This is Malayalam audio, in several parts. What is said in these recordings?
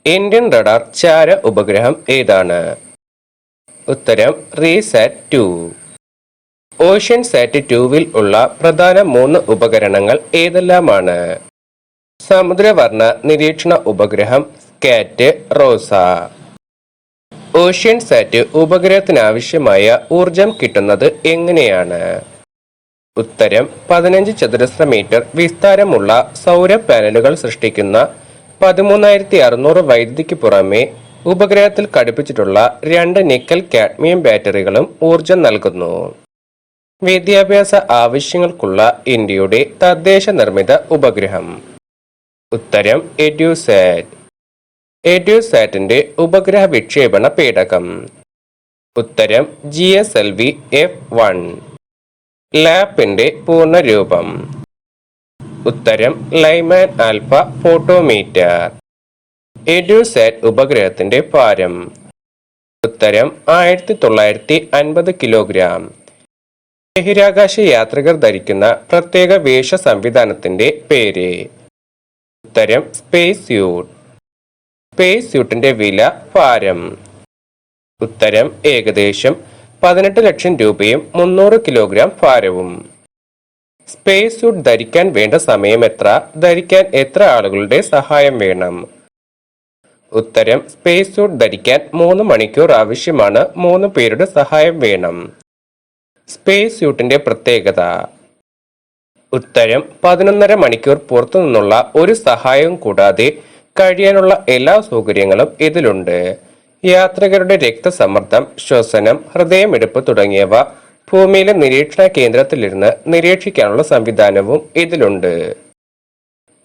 ഇന്ത്യൻ റഡാർ ചാര ഉപഗ്രഹം ഏതാണ്? ഉത്തരം റീസാറ്റ് 2. ഓഷ്യൻ സാറ്റ് 2-വിൽ ഉള്ള പ്രധാന 3 ഉപകരണങ്ങൾ ഏതെല്ലാമാണ്? സമുദ്രവർണ്ണ നിരീക്ഷണ ഉപഗ്രഹം, സ്കാറ്റ്, റോസ. ഓഷ്യൻ സാറ്റ് ഉപഗ്രഹത്തിനാവശ്യമായ ഊർജം കിട്ടുന്നത് എങ്ങനെയാണ്? ഉത്തരം 15 ചതുരശ്ര മീറ്റർ വിസ്താരമുള്ള സൗര പാനലുകൾ സൃഷ്ടിക്കുന്ന 13,600 വൈദ്യുതിക്ക് പുറമെ ഉപഗ്രഹത്തിൽ ഘടിപ്പിച്ചിട്ടുള്ള 2 നിക്കൽ കാഡ്മിയം ബാറ്ററികളും ഊർജം നൽകുന്നു. വിദ്യാഭ്യാസ ആവശ്യങ്ങൾക്കുള്ള ഇന്ത്യയുടെ തദ്ദേശ നിർമ്മിത ഉപഗ്രഹം. ഉത്തരം എഡ്യൂസാറ്റ്. എഡ്യൂസാറ്റിന്റെ ഉപഗ്രഹ വിക്ഷേപണ പേടകം. ഉത്തരം GSLV F1. ലാപ്പിന്റെ പൂർണ്ണരൂപം. ഉത്തരം ലൈമാൻ ആൽഫ ഫോട്ടോമീറ്റർ. എഡ്യൂസാറ്റ് ഉപഗ്രഹത്തിന്റെ ഭാരം. ഉത്തരം 1950 കിലോഗ്രാം. ബഹിരാകാശ യാത്രികർ ധരിക്കുന്ന പ്രത്യേക വേഷ സംവിധാനത്തിന്റെ പേര്. ഉത്തരം സ്പേസ് സ്യൂട്ട്. സ്പേസ് സ്യൂട്ടിന്റെ വില, ഭാരം. ഉത്തരം ഏകദേശം 18 ലക്ഷം രൂപയും 300 കിലോഗ്രാം ഭാരവും. സ്പേസ് സ്യൂട്ട് ധരിക്കാൻ വേണ്ട സമയം എത്ര? ധരിക്കാൻ എത്ര ആളുകളുടെ സഹായം വേണം? ഉത്തരം സ്പേസ് സ്യൂട്ട് ധരിക്കാൻ 3 മണിക്കൂർ ആവശ്യമാണ്. 3 പേരുടെ സഹായം വേണം. സ്പേസ് സ്യൂട്ടിന്റെ പ്രത്യേകത. ഉത്തരം 11.5 മണിക്കൂർ പുറത്തു നിന്നുള്ള ഒരു സഹായവും കൂടാതെ കഴിയാനുള്ള എല്ലാ സൗകര്യങ്ങളും ഇതിലുണ്ട്. യാത്രികരുടെ രക്തസമ്മർദ്ദം, ശ്വസനം, ഹൃദയമിടിപ്പ് തുടങ്ങിയവ ഭൂമിയിലെ നിരീക്ഷണ കേന്ദ്രത്തിലിരുന്ന് നിരീക്ഷിക്കാനുള്ള സംവിധാനവും ഇതിലുണ്ട്.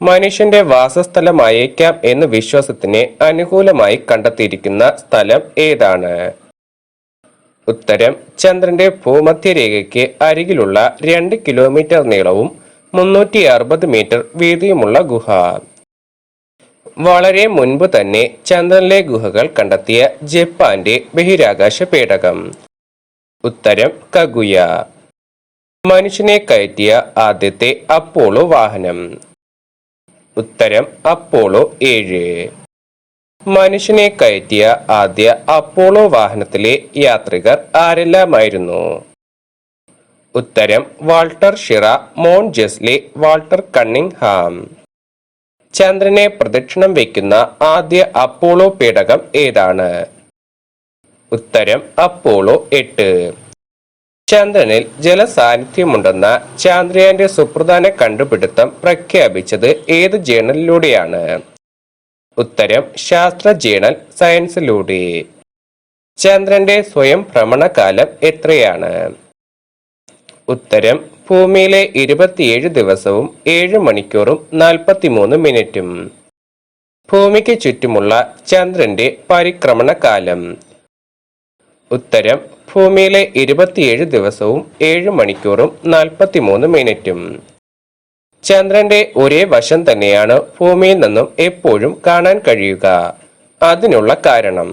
മനുഷ്യന്റെ വാസസ്ഥലമായേക്കാം എന്ന വിശ്വാസത്തിന് അനുകൂലമായി കണ്ടെത്തിയിരിക്കുന്ന സ്ഥലം ഏതാണ്? ഉത്തരം ചന്ദ്രന്റെ ഭൂമധ്യരേഖയ്ക്ക് അരികിലുള്ള 2 കിലോമീറ്റർ നീളവും 360 മീറ്റർ വീതിയുമുള്ള ഗുഹ. വളരെ മുൻപ് തന്നെ ചന്ദ്രനിലെ ഗുഹകൾ കണ്ടെത്തിയ ജപ്പാന്റെ ബഹിരാകാശ പേടകം. ഉത്തരം കഗുയ. മനുഷ്യനെ കയറ്റിയ ആദ്യത്തെ അപ്പോളോ വാഹനം. ഉത്തരം അപ്പോളോ 7. മനുഷ്യനെ കയറ്റിയ ആദ്യ അപ്പോളോ വാഹനത്തിലെ യാത്രികർ ആരെല്ലാമായിരുന്നു? ഉത്തരം വാൾട്ടർ ഷിറ, മോൺ ജെസ്ലി, വാൾട്ടർ കണ്ണിംഗ്ഹാം. ചന്ദ്രനെ പ്രദക്ഷിണം വയ്ക്കുന്ന ആദ്യ അപ്പോളോ പേടകം ഏതാണ്? ഉത്തരം അപ്പോളോ 8. ചന്ദ്രനിൽ ജലസാന്നിധ്യമുണ്ടെന്ന ചാന്ദ്രയാന്റെ സുപ്രധാന കണ്ടുപിടുത്തം പ്രഖ്യാപിച്ചത് ഏത് ജേണലിലൂടെയാണ്? ഉത്തരം ശാസ്ത്ര ജേണൽ സയൻസിലൂടെ. ചന്ദ്രന്റെ സ്വയം ഭ്രമണകാലം എത്രയാണ്? ഉത്തരം ഭൂമിയിലെ 27 ദിവസവും 7 മണിക്കൂറും 43 മിനിറ്റും. ഭൂമിക്ക് ചുറ്റുമുള്ള ചന്ദ്രന്റെ പരിക്രമണ കാലം. ഉത്തരം ഭൂമിയിലെ 27 ദിവസവും 7 മണിക്കൂറും 43 മിനിറ്റും. ചന്ദ്രന്റെ ഒരേ വശം തന്നെയാണ് ഭൂമിയിൽ നിന്നും എപ്പോഴും കാണാൻ കഴിയുക. അതിനുള്ള കാരണം?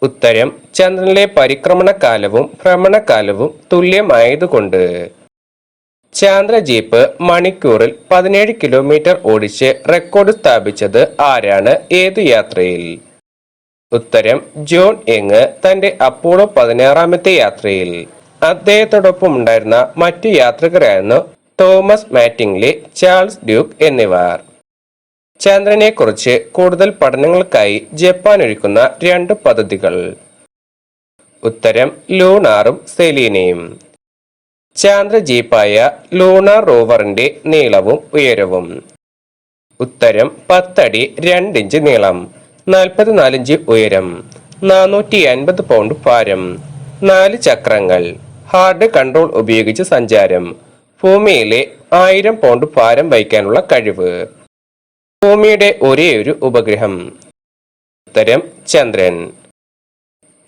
ഉത്തരം ചന്ദ്രനിലെ പരിക്രമണകാലവും ഭ്രമണകാലവും തുല്യമായതുകൊണ്ട്. ചാന്ദ്രജീപ്പ് മണിക്കൂറിൽ 17 കിലോമീറ്റർ ഓടിച്ച് റെക്കോർഡ് സ്ഥാപിച്ചത് ആരാണ്? ഏതു യാത്രയിൽ? ഉത്തരം ജോൺ യങ് തന്റെ അപ്പോളോ 16-ാമത്തെ യാത്രയിൽ. അദ്ദേഹത്തോടൊപ്പം ഉണ്ടായിരുന്ന മറ്റു യാത്രികരായിരുന്നു തോമസ് മാറ്റിംഗ്ലി, ചാൾസ് ഡ്യൂക്ക് എന്നിവർ. ചന്ദ്രനെ കുറിച്ച് കൂടുതൽ പഠനങ്ങൾക്കായി ജപ്പാൻ ഒരുക്കുന്ന 2 പദ്ധതികൾ. ഉത്തരം ലൂണാറും സെലീനയും. ചാന്ദ്രജീപ്പായ ലൂണാർ റോവറിന്റെ നീളവും ഉയരവും. ഉത്തരം 10 അടി 2 ഇഞ്ച് നീളം, 44 ഇഞ്ച് ഉയരം, 450 പൗണ്ട് ഭാരം, 4 ചക്രങ്ങൾ, ഹാർഡ് കൺട്രോൾ ഉപയോഗിച്ച് സഞ്ചാരം, ഭൂമിയിലെ 1000 പൗണ്ട് ഭാരം വഹിക്കാനുള്ള കഴിവ്. ഭൂമിയുടെ ഒരേയൊരു ഉപഗ്രഹം. ഉത്തരം ചന്ദ്രൻ.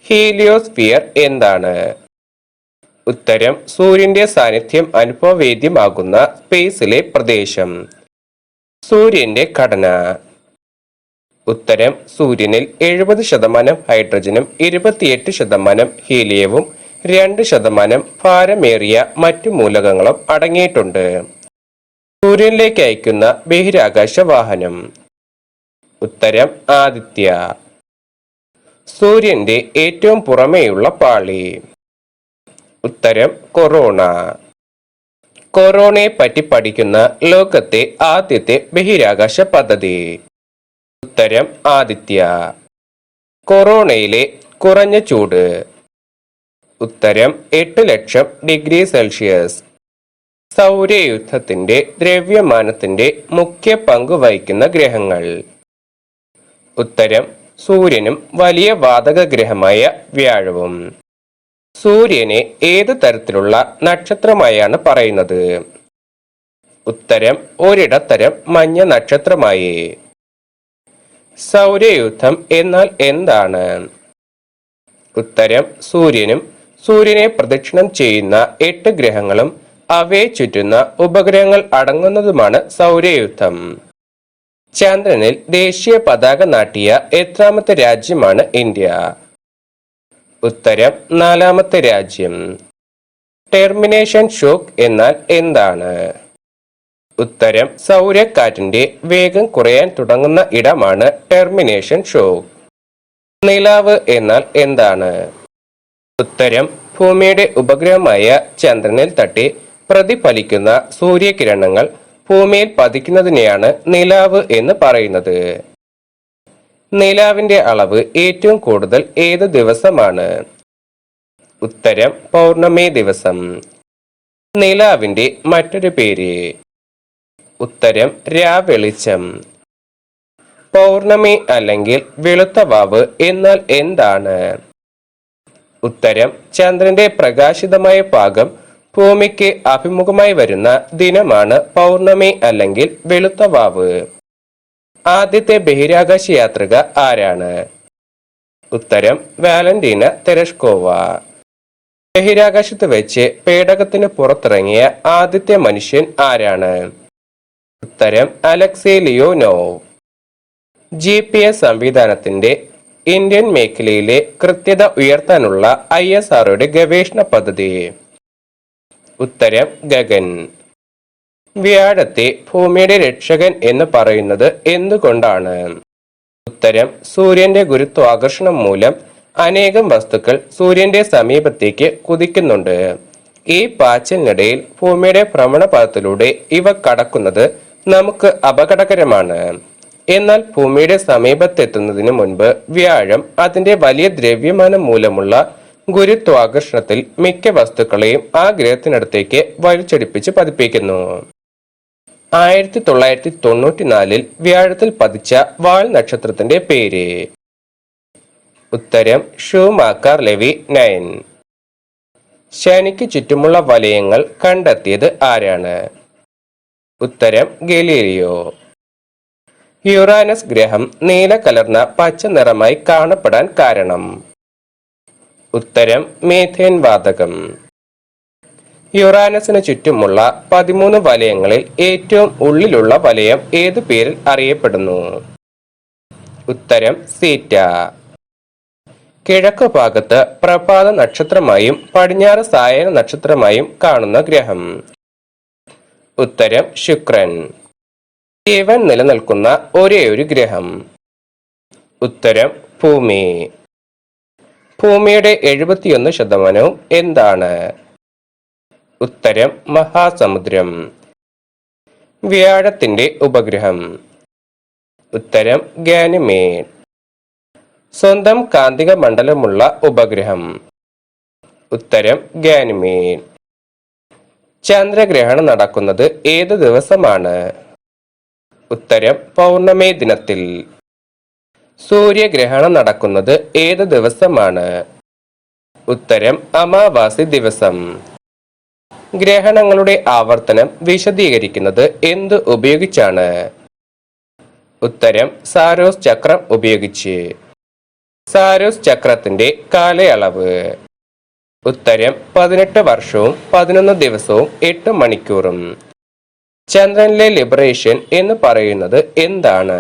ഹീലിയോസ്ഫിയർ എന്താണ്? ഉത്തരം സൂര്യന്റെ സാന്നിധ്യം അനുഭവവേദ്യമാകുന്ന സ്പേസിലെ പ്രദേശം. സൂര്യന്റെ ഘടന. ഉത്തരം സൂര്യനിൽ 70% ഹൈഡ്രജനും 28% ഹീലിയവും 2% ഭാരമേറിയ മറ്റു മൂലകങ്ങളും അടങ്ങിയിട്ടുണ്ട്. സൂര്യനിലേക്ക് അയക്കുന്ന ബഹിരാകാശ വാഹനം. ഉത്തരം ആദിത്യ. സൂര്യന്റെ ഏറ്റവും പുറമേയുള്ള പാളി. ഉത്തരം കൊറോണ. കൊറോണയെ പറ്റി പഠിക്കുന്ന ലോകത്തെ ആദ്യത്തെ ബഹിരാകാശ പദ്ധതി. ഉത്തരം ആദിത്യ. കൊറോണയിലെ കുറഞ്ഞ ചൂട്. ഉത്തരം 8,00,000°C. സൗരയൂഥത്തിന്റെ ദ്രവ്യമാനത്തിന്റെ മുഖ്യ പങ്ക് വഹിക്കുന്ന ഗ്രഹങ്ങൾ. ഉത്തരം സൂര്യനും വലിയ വാതക ഗ്രഹമായ വ്യാഴവും. സൂര്യനെ ഏത് തരത്തിലുള്ള നക്ഷത്രമായാണ് പറയുന്നത്? ഉത്തരം ഒരിടത്തരം മഞ്ഞ നക്ഷത്രമായി. സൗരയൂഥം എന്നാൽ എന്താണ്? ഉത്തരം സൂര്യനും സൂര്യനെ പ്രദക്ഷിണം ചെയ്യുന്ന 8 ഗ്രഹങ്ങളും അവയെ ചുറ്റുന്ന ഉപഗ്രഹങ്ങൾ അടങ്ങുന്നതുമാണ് സൗരയൂഥം. ചന്ദ്രനിൽ ദേശീയ പതാക നാട്ടിയ എത്രാമത്തെ രാജ്യമാണ് ഇന്ത്യ? ഉത്തരം 4ാമത്തെ രാജ്യം. ടെർമിനേഷൻ ഷോക്ക് എന്നാൽ എന്താണ്? ഉത്തരം സൗരക്കാറ്റിന്റെ വേഗം കുറയാൻ തുടങ്ങുന്ന ഇടമാണ് ടെർമിനേഷൻ ഷോക്ക്. നിലാവ് എന്നാൽ എന്താണ്? ഉത്തരം ഭൂമിയുടെ ഉപഗ്രഹമായ ചന്ദ്രനിൽ തട്ടി പ്രതിഫലിക്കുന്ന സൂര്യകിരണങ്ങൾ ഭൂമിയിൽ പതിക്കുന്നതിനെയാണ് നിലാവ് എന്ന് പറയുന്നത്. നിലാവിന്റെ അളവ് ഏറ്റവും കൂടുതൽ ഏത് ദിവസമാണ്? ഉത്തരം പൗർണമി ദിവസം. നിലാവിന്റെ മറ്റൊരു പേര്? ഉത്തരം രാവെളിച്ചം. പൗർണമി അല്ലെങ്കിൽ വെളുത്ത വാവ് എന്നാൽ എന്താണ്? ഉത്തരം ചന്ദ്രന്റെ പ്രകാശിതമായ ഭാഗം ഭൂമിക്ക് അഭിമുഖമായി വരുന്ന ദിനമാണ് പൗർണമി അല്ലെങ്കിൽ വെളുത്ത വാവ്. ആദ്യത്തെ ബഹിരാകാശ യാത്രിക ആരാണ്? ഉത്തരം വാലന്റീന തെരഷ്കോവ. ബഹിരാകാശത്ത് വെച്ച് പേടകത്തിന് പുറത്തിറങ്ങിയ ആദ്യത്തെ മനുഷ്യൻ ആരാണ്? ഉത്തരം അലക്സി ലിയോനോവ്. GPS സംവിധാനത്തിന്റെ ഇന്ത്യൻ മേഖലയിലെ കൃത്യത ഉയർത്താനുള്ള ISROയുടെ ഗവേഷണ പദ്ധതി. ഉത്തരം ഗഗൻ. വ്യാഴത്തെ ഭൂമിയുടെ രക്ഷകൻ എന്ന് പറയുന്നത് എന്തുകൊണ്ടാണ്? ഉത്തരം സൂര്യന്റെ ഗുരുത്വാകർഷണം മൂലം അനേകം വസ്തുക്കൾ സൂര്യന്റെ സമീപത്തേക്ക് കുതിക്കുന്നുണ്ട്. ഈ പാച്ചിലിനിടയിൽ ഭൂമിയുടെ ഭ്രമണപഥത്തിലൂടെ ഇവ കടക്കുന്നത് നമുക്ക് അപകടകരമാണ്. എന്നാൽ ഭൂമിയുടെ സമീപത്തെത്തുന്നതിന് മുൻപ് വ്യാഴം അതിന്റെ വലിയ ദ്രവ്യമാനം മൂലമുള്ള ഗുരുത്വാകർഷണത്തിൽ മിക്ക വസ്തുക്കളെയും ആ ഗ്രഹത്തിനടുത്തേക്ക് വലിച്ചടിപ്പിച്ച് പതിപ്പിക്കുന്നു. 1994 വ്യാഴത്തിൽ പതിച്ച വാൽ നക്ഷത്രത്തിന്റെ പേര്? ഉത്തരം ഷൂമാക്കർ ലെവി 9. ശനിക്ക് ചുറ്റുമുള്ള വലയങ്ങൾ കണ്ടെത്തിയത് ആരാണ്? ഉത്തരം ഗലീലിയോ. യുറാനസ് ഗ്രഹം നീല കലർന്ന പച്ച നിറമായി കാണപ്പെടാൻ കാരണം? ഉത്തരം മീഥേൻ വാതകം. യുറാനസിന് ചുറ്റുമുള്ള 13 വലയങ്ങളിൽ ഏറ്റവും ഉള്ളിലുള്ള വലയം ഏതു പേരിൽ അറിയപ്പെടുന്നു? ഉത്തരം സീറ്റ. കിഴക്കു ഭാഗത്ത് പ്രഭാത നക്ഷത്രമായും പടിഞ്ഞാറ് സായന നക്ഷത്രമായും കാണുന്ന ഗ്രഹം? ഉത്തരം ശുക്രൻ. ജീവൻ നിലനിൽക്കുന്ന ഒരേ ഒരു ഗ്രഹം? ഉത്തരം ഭൂമി. ഭൂമിയുടെ 71% എന്താണ്? ഉത്തരം മഹാസമുദ്രം. വ്യാഴത്തിന്റെ ഉപഗ്രഹം? ഉത്തരം ഗാനിമേഡ്. സ്വന്തം കാന്തിക മണ്ഡലമുള്ള ഉപഗ്രഹം? ഉത്തരം ഗാനിമേഡ്. ചന്ദ്രഗ്രഹണം നടക്കുന്നത് ഏത് ദിവസമാണ്? ഉത്തരം പൗർണമി ദിനത്തിൽ. സൂര്യഗ്രഹണം നടക്കുന്നത് ഏത് ദിവസമാണ്? ഉത്തരം അമാവാസി ദിവസം. ഗ്രഹണങ്ങളുടെ ആവർത്തനം വിശദീകരിക്കുന്നത് എന്ത് ഉപയോഗിച്ചാണ്? ഉത്തരം സാരോസ് ചക്രം ഉപയോഗിച്ച്. സാരോസ് ചക്രത്തിന്റെ കാലയളവ്? ഉത്തരം 18 വർഷവും 11 ദിവസവും 8 മണിക്കൂറും. ചന്ദ്രനിലെ ലിബറേഷൻ എന്ന് പറയുന്നത് എന്താണ്?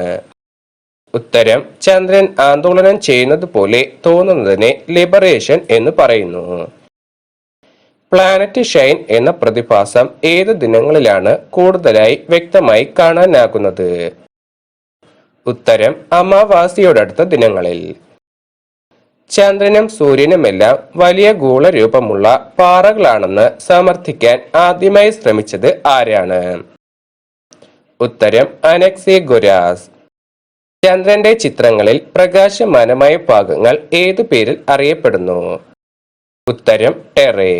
ഉത്തരം ചന്ദ്രൻ ആന്തോളനം ചെയ്യുന്നത് പോലെ തോന്നുന്നതിനെ ലിബറേഷൻ എന്ന് പറയുന്നു. പ്ലാനറ്റ് ഷൈൻ എന്ന പ്രതിഭാസം ഏത് ദിനങ്ങളിലാണ് കൂടുതലായി വ്യക്തമായി കാണാനാകുന്നത്? ഉത്തരം അമാവാസിയോടടുത്ത ദിനങ്ങളിൽ. ചന്ദ്രനും സൂര്യനുമെല്ലാം വലിയ ഗോളരൂപമുള്ള പാറകളാണെന്ന് സമർത്ഥിക്കാൻ ആദ്യമായി ശ്രമിച്ചത് ആരാണ്? ഉത്തരം അനക്സേഗൊരാസ്. ചന്ദ്രന്റെ ചിത്രങ്ങളിൽ പ്രകാശമാനമായ ഭാഗങ്ങൾ ഏതു പേരിൽ അറിയപ്പെടുന്നു? ഉത്തരം ടെറേ.